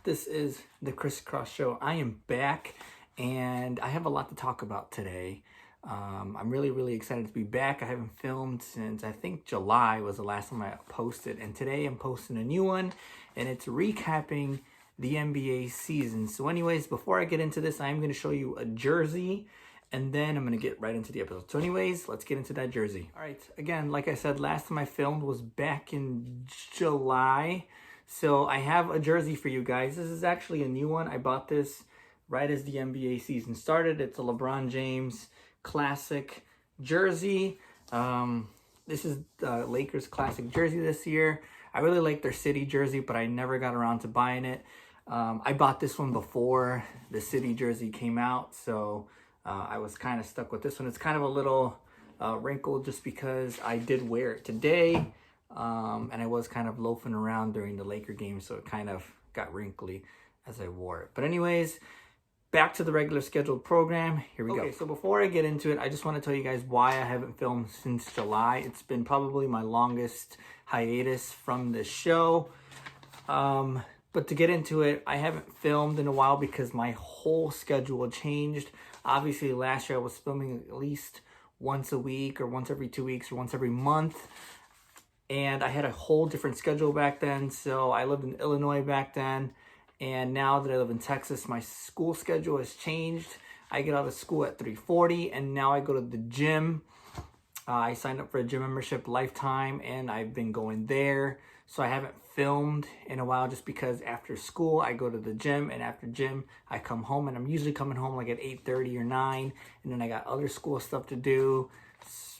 This is the Crisscross Show. I am back and I have a lot to talk about today. I'm really excited to be back. I haven't filmed since I think July was the last time I posted, and today I'm posting a new one and it's recapping the NBA season. So anyways, before I get into this, I'm going to show you a jersey and then I'm going to get right into the episode. So anyways, let's get into that jersey. All right, again, like I said, last time I filmed was back in July. So I have a jersey for you guys. This is actually a new one. I bought this right as the NBA season started. It's a LeBron James classic jersey. This is the Lakers classic jersey this year. I really like their city jersey, but I never got around to buying it. I bought this one before the city jersey came out, so I was kind of stuck with this one. It's kind of a little wrinkled just because I did wear it today. And I was kind of loafing around during the Laker game, so it kind of got wrinkly as I wore it. But anyways, back to the regular scheduled program. Here we go. So before I get into it, I just want to tell you guys why I haven't filmed since July. It's been probably my longest hiatus from this show. But to get into it, I haven't filmed in a while because my whole schedule changed. Obviously, last year I was filming at least once a week or once every 2 weeks or once every month. And I had a whole different schedule back then. So I lived in Illinois back then. And now that I live in Texas, my school schedule has changed. I get out of school at 3:40 and now I go to the gym. I signed up for a gym membership lifetime and I've been going there. So I haven't filmed in a while just because after school I go to the gym, and after gym I come home, and I'm usually coming home like at 8:30 or 9. And then I got other school stuff to do.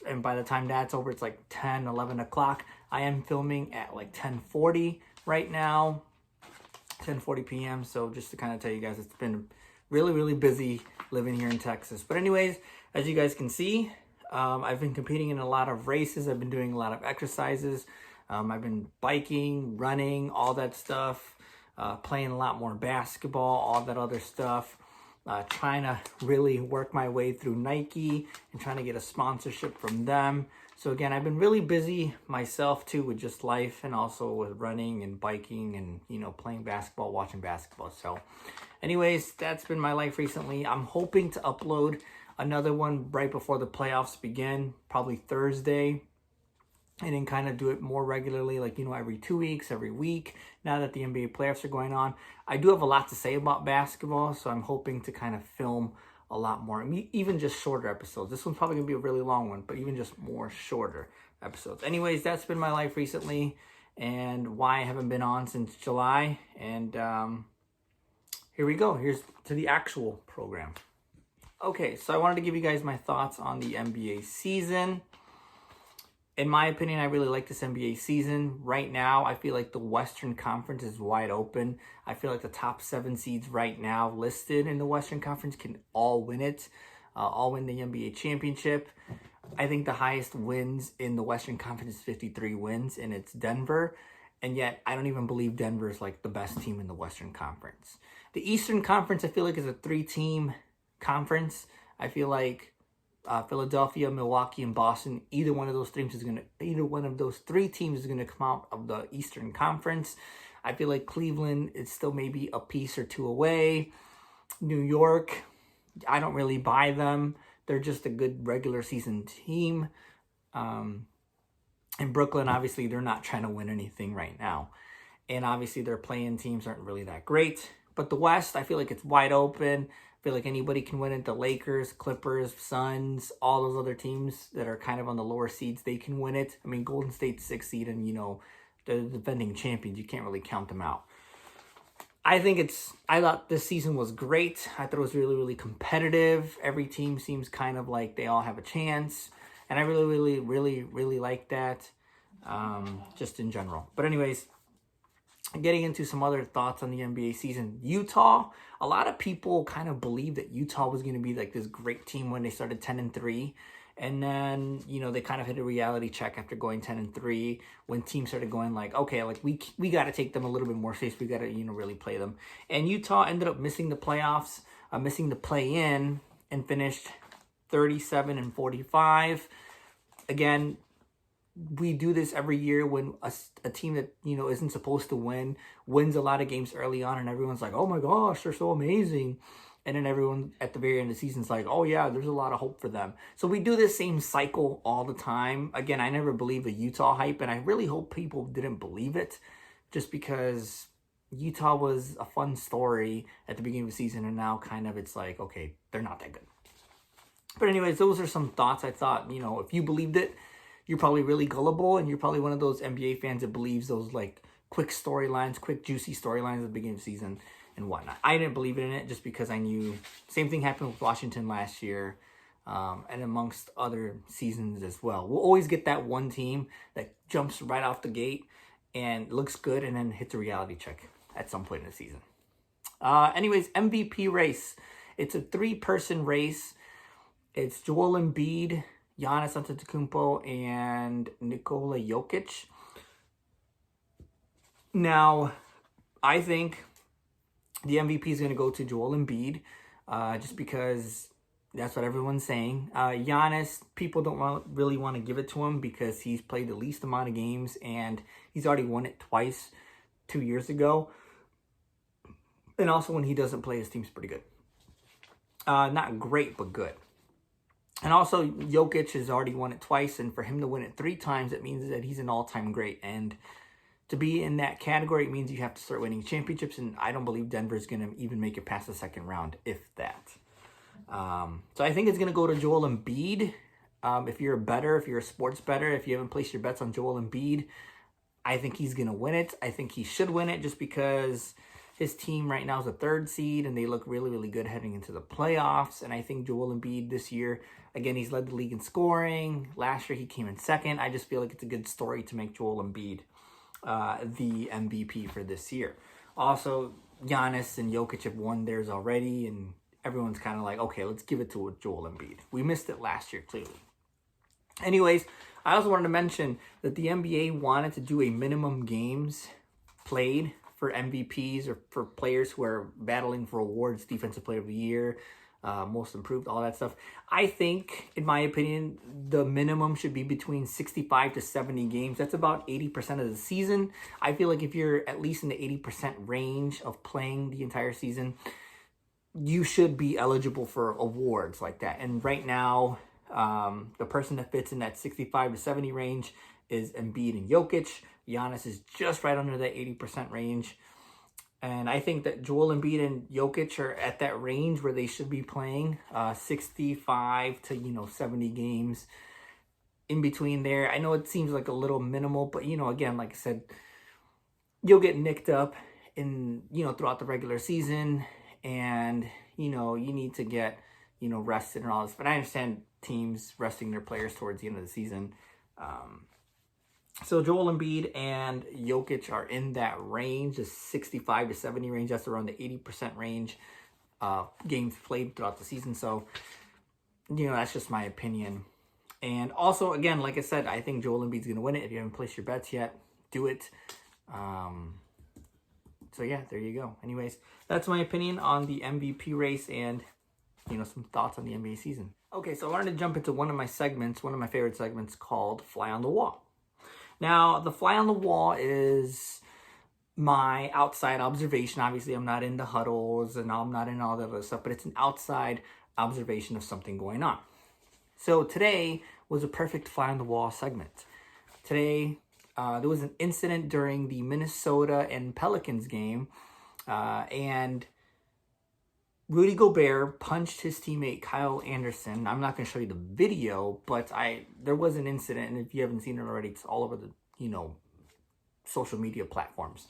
And by the time that's over, it's like 10, 11 o'clock. I am filming at like 10:40 right now, 10:40 p.m. So just to kind of tell you guys, it's been really busy living here in Texas. But anyways, as you guys can see, I've been competing in a lot of races. I've been doing a lot of exercises. I've been biking, running, all that stuff, playing a lot more basketball, all that other stuff. Trying to really work my way through Nike and trying to get a sponsorship from them. So again, I've been really busy myself too with just life, and also with running and biking and, you know, playing basketball, watching basketball. So anyways, that's been my life recently. I'm hoping to upload another one right before the playoffs begin, probably Thursday. And then kind of do it more regularly, like, you know, every 2 weeks, every week, now that the NBA playoffs are going on. I do have a lot to say about basketball, so I'm hoping to kind of film a lot more, I mean, even just shorter episodes. This one's probably going to be a really long one, but even just more shorter episodes. Anyways, that's been my life recently and why I haven't been on since July. And here we go. Here's to the actual program. Okay, so I wanted to give you guys my thoughts on the NBA season. In my opinion, I really like this NBA season. Right now, I feel like the Western Conference is wide open. I feel like the top 7 seeds right now listed in the Western Conference can all win it, all win the NBA championship. I think the highest wins in the Western Conference is 53 wins, and it's Denver. And yet, I don't even believe Denver is like the best team in the Western Conference. The Eastern Conference, I feel like, is a 3-team conference. I feel like Philadelphia, Milwaukee, and Boston. Either one of those 3 teams is gonna come out of the Eastern Conference. I feel like Cleveland is still maybe a piece or 2 away. New York, I don't really buy them. They're just a good regular season team. And Brooklyn, obviously, they're not trying to win anything right now. And obviously, their play-in teams aren't really that great. But the West, I feel like it's wide open. I feel like anybody can win it. The Lakers, Clippers, Suns, all those other teams that are kind of on the lower seeds, they can win it. I mean, Golden State's 6th seed, and, you know, the defending champions. You can't really count them out. I thought this season was great. I thought it was really competitive. Every team seems kind of like they all have a chance. And I really like that, just in general. But anyways, getting into some other thoughts on the NBA season. Utah, a lot of people kind of believed that Utah was going to be like this great team when they started 10-3. And then, you know, they kind of hit a reality check after going 10-3 when teams started going like, okay, like we got to take them a little bit more serious. We got to, you know, really play them. And Utah ended up missing the playoffs, missing the play-in, and finished 37-45. Again, we do this every year when a team that, isn't supposed to wins a lot of games early on, and everyone's like, oh my gosh, they're so amazing. And then everyone at the very end of the season is like, oh yeah, there's a lot of hope for them. So we do this same cycle all the time. Again, I never believed the Utah hype, and I really hope people didn't believe it, just because Utah was a fun story at the beginning of the season, and now kind of it's like, okay, they're not that good. But anyways, those are some thoughts. I thought, if you believed it, you're probably really gullible, and you're probably one of those NBA fans that believes those like quick storylines, quick juicy storylines at the beginning of the season and whatnot. I didn't believe in it just because I knew same thing happened with Washington last year, and amongst other seasons as well. We'll always get that one team that jumps right off the gate and looks good and then hits a reality check at some point in the season. Anyways, MVP race. It's a 3-person race. It's Joel Embiid, Giannis Antetokounmpo, and Nikola Jokic. Now, I think the MVP is going to go to Joel Embiid, just because that's what everyone's saying. Giannis, people don't really want to give it to him because he's played the least amount of games, and he's already won it twice 2 years ago. And also when he doesn't play, his team's pretty good. Not great, but good. And also, Jokic has already won it twice, and for him to win it 3 times, it means that he's an all-time great. And to be in that category, it means you have to start winning championships, and I don't believe Denver's going to even make it past the second round, if that. So I think it's going to go to Joel Embiid. If you're a sports bettor, if you haven't placed your bets on Joel Embiid, I think he's going to win it. I think he should win it just because his team right now is a 3rd seed, and they look really, really good heading into the playoffs. And I think Joel Embiid this year, again, he's led the league in scoring. Last year, he came in 2nd. I just feel like it's a good story to make Joel Embiid the MVP for this year. Also, Giannis and Jokic have won theirs already, and everyone's kind of like, okay, let's give it to Joel Embiid. We missed it last year, clearly. Anyways, I also wanted to mention that the NBA wanted to do a minimum games played for MVPs or for players who are battling for awards, Defensive Player of the Year, Most Improved, all that stuff. I think, in my opinion, the minimum should be between 65 to 70 games. That's about 80% of the season. I feel like if you're at least in the 80% range of playing the entire season, you should be eligible for awards like that. And right now, the person that fits in that 65 to 70 range is Embiid and Jokic. Giannis is just right under that 80% range. And I think that Joel Embiid and Jokic are at that range where they should be playing 65 to 70 games in between there. I know it seems like a little minimal, but again, like I said, you'll get nicked up in throughout the regular season, and you need to get rested and all this. But I understand teams resting their players towards the end of the season. So Joel Embiid and Jokic are in that range, the 65 to 70 range. That's around the 80% range games played throughout the season. So, that's just my opinion. And also, again, like I said, I think Joel Embiid's going to win it. If you haven't placed your bets yet, do it. So, yeah, there you go. Anyways, that's my opinion on the MVP race and, some thoughts on the NBA season. Okay, so I wanted to jump into one of my favorite segments called Fly on the Wall. Now, the fly on the wall is my outside observation. Obviously, I'm not in the huddles and I'm not in all that other stuff, but it's an outside observation of something going on. So today was a perfect fly on the wall segment. Today, there was an incident during the Minnesota and Pelicans game, and Rudy Gobert punched his teammate Kyle Anderson. I'm not going to show you the video, but there was an incident, and if you haven't seen it already, it's all over the social media platforms.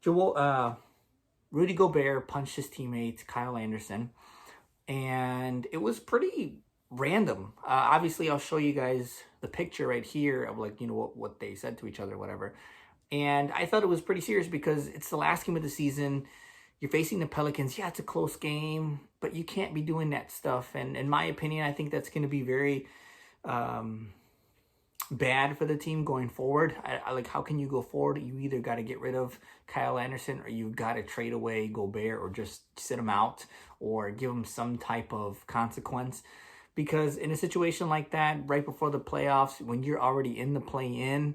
Rudy Gobert punched his teammate Kyle Anderson, and it was pretty random. Obviously, I'll show you guys the picture right here of what they said to each other, whatever. And I thought it was pretty serious because it's the last game of the season. You're facing the Pelicans. Yeah, it's a close game, but you can't be doing that stuff. And in my opinion, I think that's going to be very bad for the team going forward. I like, how can you go forward? You either got to get rid of Kyle Anderson, or you got to trade away Gobert, or just sit him out or give him some type of consequence. because in a situation like that, right before the playoffs, when you're already in the play-in,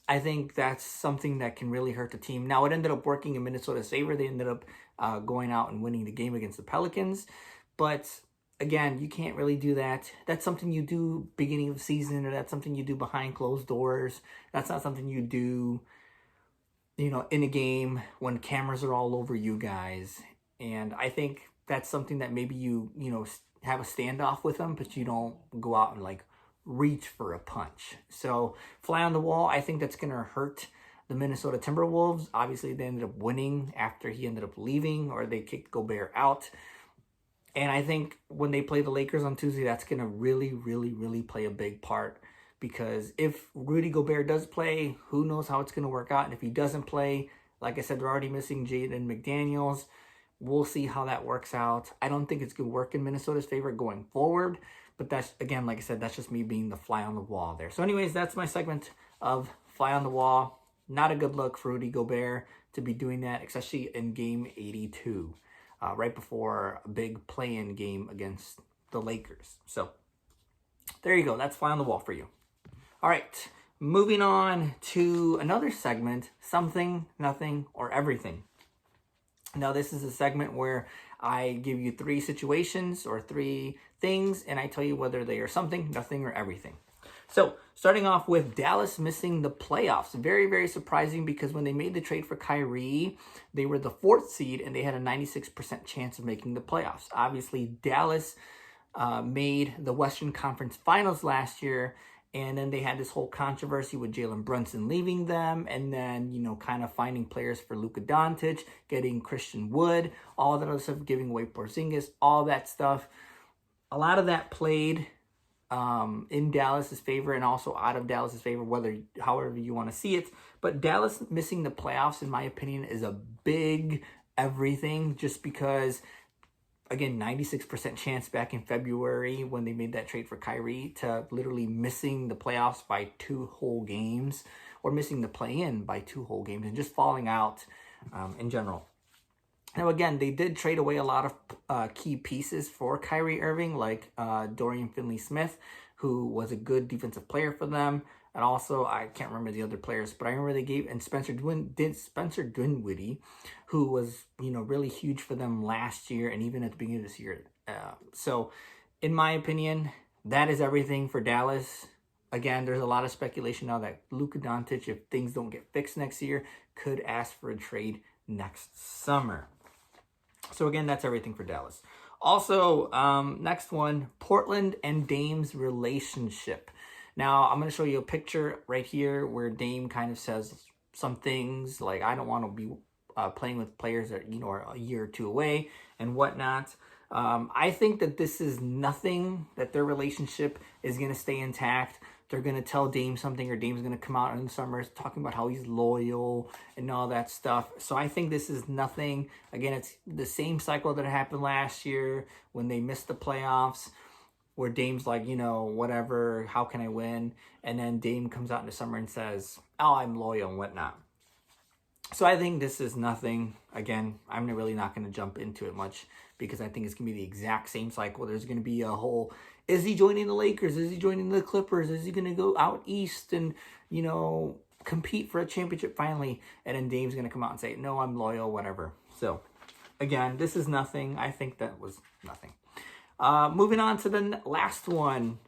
I think that's something that can really hurt the team. Now, it ended up working in Minnesota's favor. They ended up going out and winning the game against the Pelicans. But again, you can't really do that. That's something you do beginning of the season, or that's something you do behind closed doors. That's not something you do, in a game when cameras are all over you guys. And I think that's something that maybe you have a standoff with them, but you don't go out and like reach for a punch. So fly on the wall, I think that's going to hurt the Minnesota Timberwolves. Obviously, they ended up winning after he ended up leaving, or they kicked Gobert out. And I think when they play the Lakers on Tuesday, that's going to really, really, really play a big part. Because if Rudy Gobert does play, who knows how it's going to work out. And if he doesn't play, like I said, they're already missing Jaden McDaniels. We'll see how that works out. I don't think it's going to work in Minnesota's favor going forward. But that's, again, like I said, that's just me being the fly on the wall there. So anyways, that's my segment of fly on the wall. Not a good look for Rudy Gobert to be doing that, especially in game 82, right before a big play-in game against the Lakers. So there you go. That's fly on the wall for you. All right, moving on to another segment, something, nothing, or everything. Now, this is a segment where I give you 3 situations or 3 things, and I tell you whether they are something, nothing, or everything. So, starting off with Dallas missing the playoffs. Very, very surprising, because when they made the trade for Kyrie, they were the 4th seed, and they had a 96% chance of making the playoffs. Obviously, Dallas made the Western Conference Finals last year, and then they had this whole controversy with Jalen Brunson leaving them, and then, kind of finding players for Luka Doncic, getting Christian Wood, all that other stuff, giving away Porzingis, all that stuff. A lot of that played in Dallas's favor and also out of Dallas's favor, however you want to see it. But Dallas missing the playoffs, in my opinion, is a big everything, just because, again, 96% chance back in February when they made that trade for Kyrie, to literally missing the playoffs by 2 whole games, or missing the play-in by 2 whole games, and just falling out in general. Now, again, they did trade away a lot of key pieces for Kyrie Irving, like Dorian Finney-Smith, who was a good defensive player for them. And also, I can't remember the other players, but I remember they gave, and Spencer Dinwiddie, who was, really huge for them last year and even at the beginning of this year. So, in my opinion, that is everything for Dallas. Again, there's a lot of speculation now that Luka Doncic, if things don't get fixed next year, could ask for a trade next summer. So, again, that's everything for Dallas. Also, next one, Portland and Dame's relationship. Now, I'm going to show you a picture right here where Dame kind of says some things like, I don't want to be playing with players that, are a year or 2 away and whatnot. I think that this is nothing, that their relationship is going to stay intact. They're going to tell Dame something, or Dame's going to come out in the summer talking about how he's loyal and all that stuff. So I think this is nothing. Again, it's the same cycle that happened last year when they missed the playoffs, where Dame's like, whatever, how can I win? And then Dame comes out in the summer and says, oh, I'm loyal and whatnot. So I think this is nothing. Again, I'm really not going to jump into it much, because I think it's going to be the exact same cycle. There's going to be a whole, is he joining the Lakers? Is he joining the Clippers? Is he going to go out east and, compete for a championship finally? And then Dame's going to come out and say, no, I'm loyal, whatever. So, again, this is nothing. I think that was nothing. Moving on to the last one.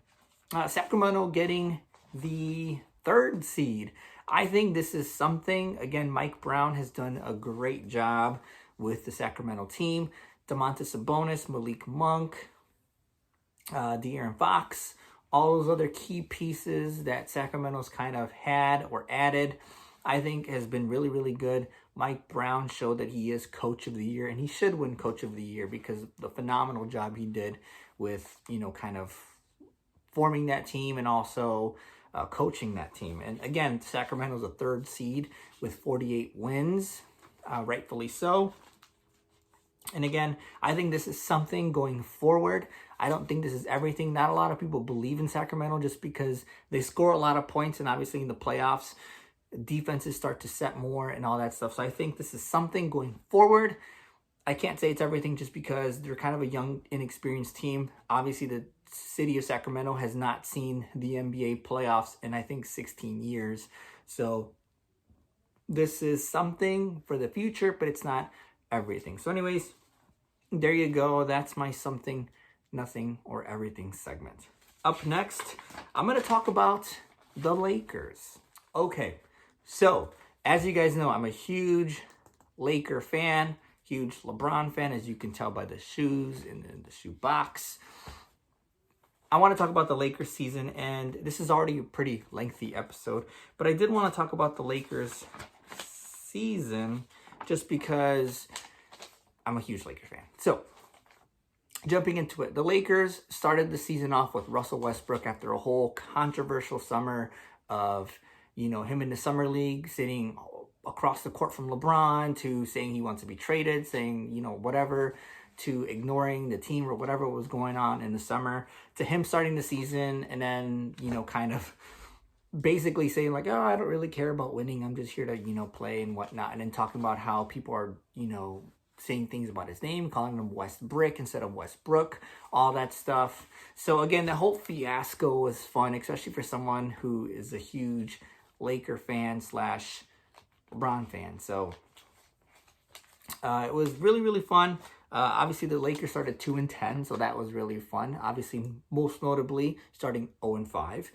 Sacramento getting the 3rd seed. I think this is something. Again, Mike Brown has done a great job with the Sacramento team. Domantas Sabonis, Malik Monk, De'Aaron Fox, all those other key pieces that Sacramento's kind of had or added, I think has been really, really good. Mike Brown showed that he is Coach of the Year, and he should win Coach of the Year because of the phenomenal job he did with, kind of forming that team and also coaching that team. And again, Sacramento's a 3rd seed with 48 wins, rightfully so. And again, I think this is something going forward. I don't think this is everything. Not a lot of people believe in Sacramento just because they score a lot of points, and obviously in the playoffs, defenses start to set more and all that stuff. So I think this is something going forward. I can't say it's everything just because they're kind of a young, inexperienced team. Obviously, the city of Sacramento has not seen the NBA playoffs in, I think, 16 years. So this is something for the future, but it's not everything. So anyways, there you go. That's my something, nothing, or everything segment. Up next, I'm going to talk about the Lakers. Okay, so as you guys know, I'm a huge Laker fan, huge LeBron fan, as you can tell by the shoes and the shoe box. I want to talk about the Lakers season, and this is already a pretty lengthy episode, but I did want to talk about the Lakers season just because I'm a huge Lakers fan. So, jumping into it, the Lakers started the season off with Russell Westbrook after a whole controversial summer of, him in the summer league sitting across the court from LeBron, to saying he wants to be traded, saying, whatever, to ignoring the team or whatever was going on in the summer, to him starting the season and then, kind of basically saying like, oh, I don't really care about winning. I'm just here to, play and whatnot. And then talking about how people are, saying things about his name, calling him Westbrick instead of Westbrook, all that stuff. So again, the whole fiasco was fun, especially for someone who is a huge Laker fan / LeBron fan. So it was really, really fun. Obviously, the Lakers started 2-10, so that was really fun. Obviously, most notably, starting 0-5.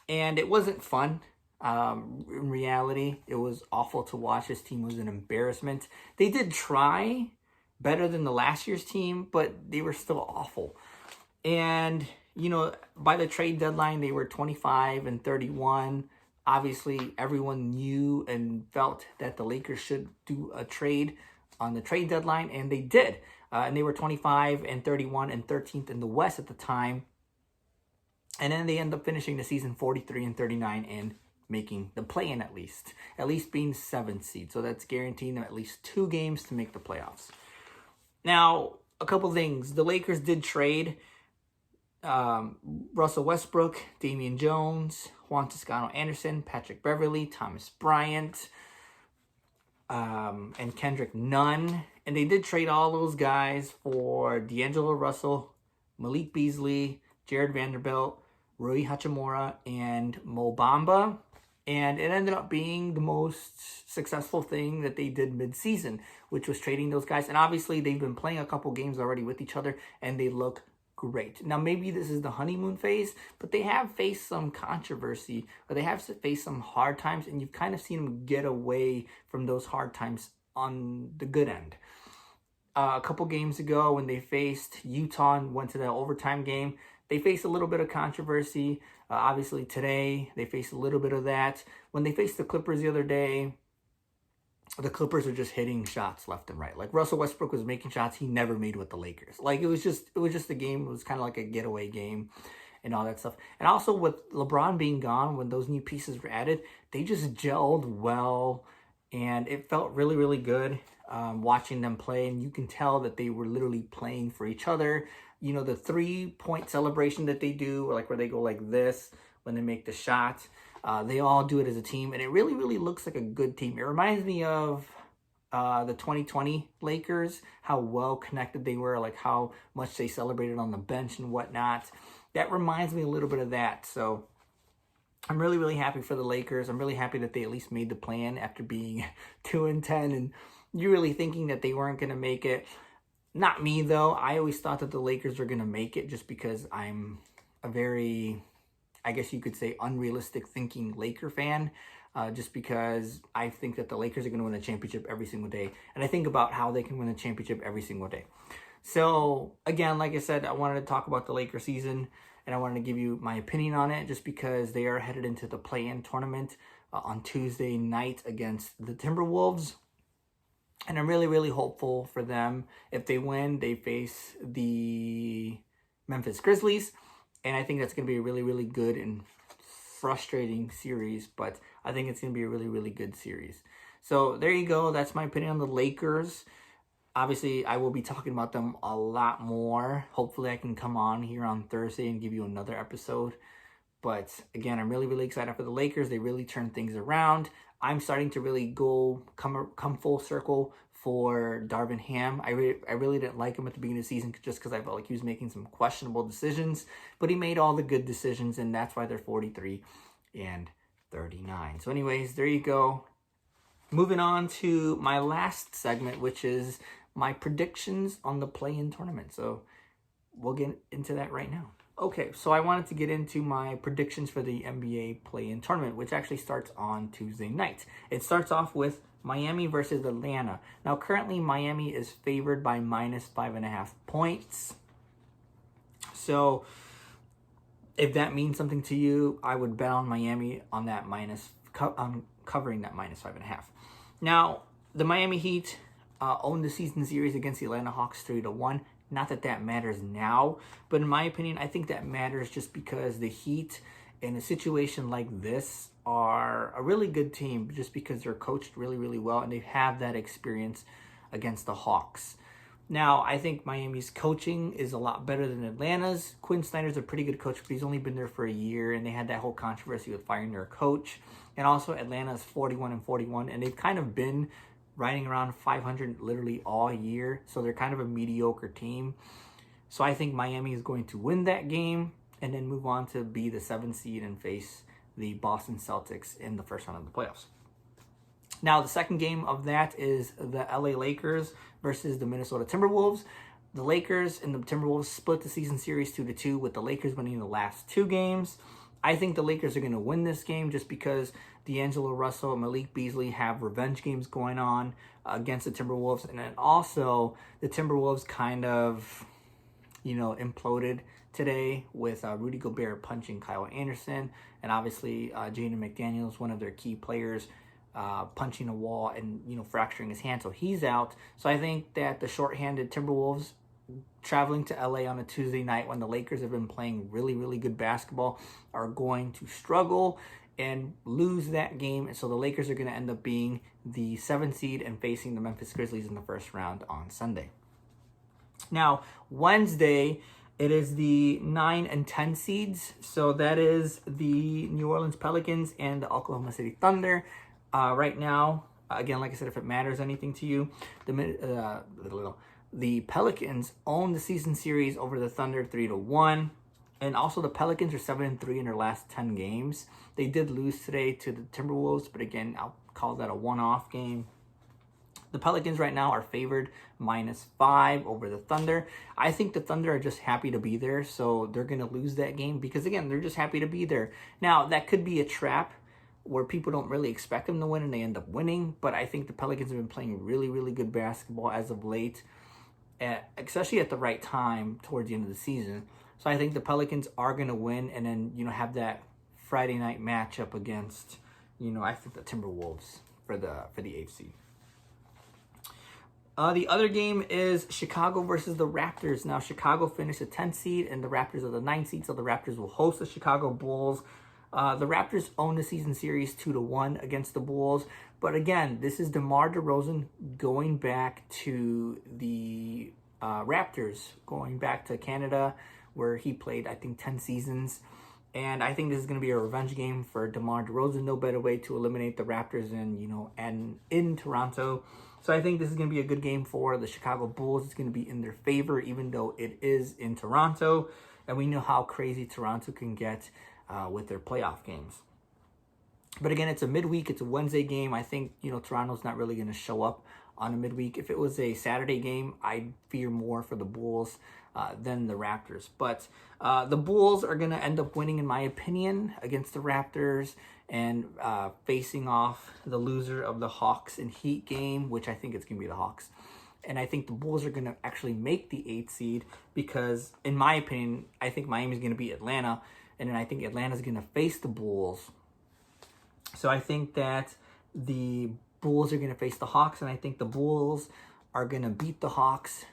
And it wasn't fun. In reality, it was awful to watch. This team was an embarrassment. They did try better than the last year's team, but they were still awful. And, by the trade deadline, they were 25-31. Obviously, everyone knew and felt that the Lakers should do a trade on the trade deadline, and they did. And they were 25-31 and 13th in the West at the time. And then they end up finishing the season 43-39 and making the play-in at least being 7th seed. So that's guaranteeing them at least 2 games to make the playoffs. Now, a couple things. The Lakers did trade Russell Westbrook, Damian Jones, Juan Toscano Anderson, Patrick Beverley, Thomas Bryant, and Kendrick Nunn. And they did trade all those guys for D'Angelo Russell, Malik Beasley, Jared Vanderbilt, Rui Hachimura, and Mo Bamba. And it ended up being the most successful thing that they did mid-season, which was trading those guys. And obviously, they've been playing a couple games already with each other, and they look great. Now, maybe this is the honeymoon phase, but they have faced some controversy, or they have faced some hard times, and you've kind of seen them get away from those hard times on the good end. A couple games ago, when they faced Utah and went to the overtime game, they faced a little bit of controversy. Obviously, today, they faced a little bit of that. When they faced the Clippers the other day, the Clippers were just hitting shots left and right. Like, Russell Westbrook was making shots he never made with the Lakers. Like, it was just a game. It was kind of like a getaway game and all that stuff. And also, with LeBron being gone, when those new pieces were added, they just gelled well. And it felt really, really good watching them play. And you can tell that they were literally playing for each other. The 3-point celebration that they do, like where they go like this when they make the shot, they all do it as a team. And it really, really looks like a good team. It reminds me of the 2020 Lakers, how well connected they were, like how much they celebrated on the bench and whatnot. That reminds me a little bit of that. So I'm really, really happy for the Lakers. I'm really happy that they at least made the play-in after being 2-10 and you really thinking that they weren't going to make it. Not me, though. I always thought that the Lakers were going to make it just because I'm a very, I guess you could say, unrealistic thinking Laker fan. Just because I think that the Lakers are going to win a championship every single day. And I think about how they can win a championship every single day. So, again, like I said, I wanted to talk about the Lakers season. And I wanted to give you my opinion on it just because they are headed into the play-in tournament on Tuesday night against the Timberwolves. And I'm really, really hopeful for them. If they win, they face the Memphis Grizzlies. And I think that's going to be a really, really good and frustrating series. But I think it's going to be a really, really good series. So there you go. That's my opinion on the Lakers. Obviously, I will be talking about them a lot more. Hopefully, I can come on here on Thursday and give you another episode. But again, I'm really, really excited for the Lakers. They really turned things around. I'm starting to really come full circle for Darvin Ham. I really didn't like him at the beginning of the season just because I felt like he was making some questionable decisions, but he made all the good decisions, and that's why they're 43 and 39. So anyways, there you go. Moving on to my last segment, which is my predictions on the play-in tournament. So we'll get into that right now. Okay, so I wanted to get into my predictions for the NBA play-in tournament, which actually starts on Tuesday night. It starts off with Miami versus Atlanta. Now, currently, Miami is favored by -5.5 points. So, if that means something to you, I would bet on Miami on that covering that -5.5. Now, the Miami Heat own the season series against the Atlanta Hawks 3-1. Not that that matters now, but in my opinion, I think that matters just because the Heat, in a situation like this, are a really good team just because they're coached really, really well and they have that experience against the Hawks. Now, I think Miami's coaching is a lot better than Atlanta's. Quinn Snyder's a pretty good coach, but he's only been there for a year, and they had that whole controversy with firing their coach. And also, Atlanta's 41-41, and they've kind of been riding around 500 literally all year, so they're kind of a mediocre team. So I think Miami is going to win that game and then move on to be the 7th seed and face the Boston Celtics in the first round of the playoffs. Now, the second game of that is the LA Lakers versus the Minnesota Timberwolves. The Lakers and the Timberwolves split the season series 2-2, with the Lakers winning the last 2 games. I think the Lakers are going to win this game just because D'Angelo Russell and Malik Beasley have revenge games going on against the Timberwolves. And then also the Timberwolves kind of, imploded today with Rudy Gobert punching Kyle Anderson. And obviously Jaden McDaniels, one of their key players, punching a wall and, fracturing his hand. So he's out. So I think that the shorthanded Timberwolves traveling to LA on a Tuesday night when the Lakers have been playing really, really good basketball are going to struggle and lose that game. And so the Lakers are going to end up being the 7th seed and facing the Memphis Grizzlies in the first round on Sunday. Now, Wednesday, it is the 9 and 10 seeds. So that is the New Orleans Pelicans and the Oklahoma City Thunder. Right now, again, like I said, if it matters anything to you, the Pelicans own the season series over the Thunder 3-1. And also the Pelicans are 7-3 in their last 10 games. They did lose today to the Timberwolves, but again, I'll call that a one-off game. The Pelicans right now are favored -5 over the Thunder. I think the Thunder are just happy to be there, so they're going to lose that game because, again, they're just happy to be there. Now, that could be a trap where people don't really expect them to win and they end up winning, but I think the Pelicans have been playing really, really good basketball as of late, especially at the right time towards the end of the season. So I think the Pelicans are going to win and then, have that Friday night matchup against, I think the Timberwolves for the 8th seed. The other game is Chicago versus the Raptors. Now, Chicago finished the 10th seed and the Raptors are the 9th seed, so the Raptors will host the Chicago Bulls. The Raptors own the season series 2-1 against the Bulls. But again, this is DeMar DeRozan going back to the Raptors, going back to Canada, where he played, I think, 10 seasons. And I think this is going to be a revenge game for DeMar DeRozan. No better way to eliminate the Raptors and in Toronto. So I think this is going to be a good game for the Chicago Bulls. It's going to be in their favor, even though it is in Toronto. And we know how crazy Toronto can get with their playoff games. But again, it's a midweek. It's a Wednesday game. I think, Toronto's not really going to show up on a midweek. If it was a Saturday game, I'd fear more for the Bulls than the Raptors. But the Bulls are going to end up winning, in my opinion, against the Raptors and facing off the loser of the Hawks and Heat game, which I think it's going to be the Hawks. And I think the Bulls are going to actually make the 8th seed because, in my opinion, I think Miami's going to beat Atlanta. And then I think Atlanta's going to face the Bulls. So I think that the Bulls are going to face the Hawks, and I think the Bulls are going to beat the Hawks,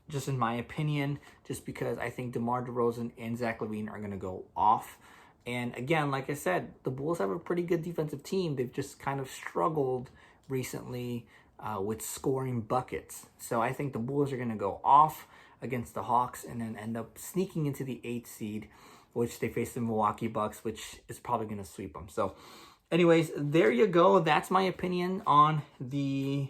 just in my opinion, just because I think DeMar DeRozan and Zach LaVine are going to go off. And again, like I said, the Bulls have a pretty good defensive team. They've just kind of struggled recently with scoring buckets. So I think the Bulls are going to go off against the Hawks and then end up sneaking into the 8th seed, which they face the Milwaukee Bucks, which is probably going to sweep them. So anyways, there you go. That's my opinion on the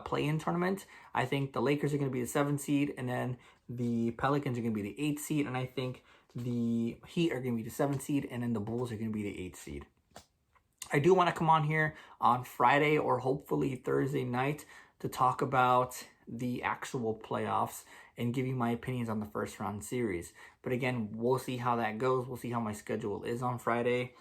play-in tournament. I think the Lakers are going to be the 7th seed, and then the Pelicans are going to be the 8th seed, and I think the Heat are going to be the 7th seed, and then the Bulls are going to be the 8th seed. I do want to come on here on Friday or hopefully Thursday night to talk about the actual playoffs and give you my opinions on the first round series. But again, we'll see how that goes. We'll see how my schedule is on Friday.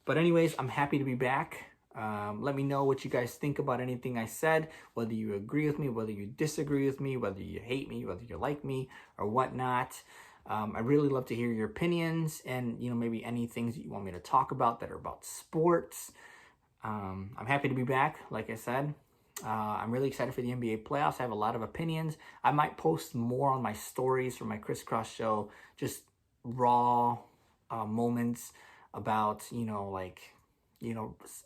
But anyways, I'm happy to be back. Let me know what you guys think about anything I said, whether you agree with me, whether you disagree with me, whether you hate me, whether you like me or whatnot. I really love to hear your opinions and, maybe any things that you want me to talk about that are about sports. I'm happy to be back, like I said. I'm really excited for the NBA playoffs. I have a lot of opinions. I might post more on my stories for my Crisscross show, just raw moments about,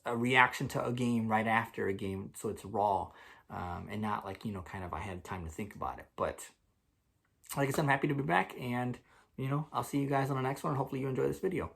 a reaction to a game right after a game, so it's raw and not like, kind of I had time to think about it. But like I said, I'm happy to be back, and, I'll see you guys on the next one. Hopefully you enjoy this video.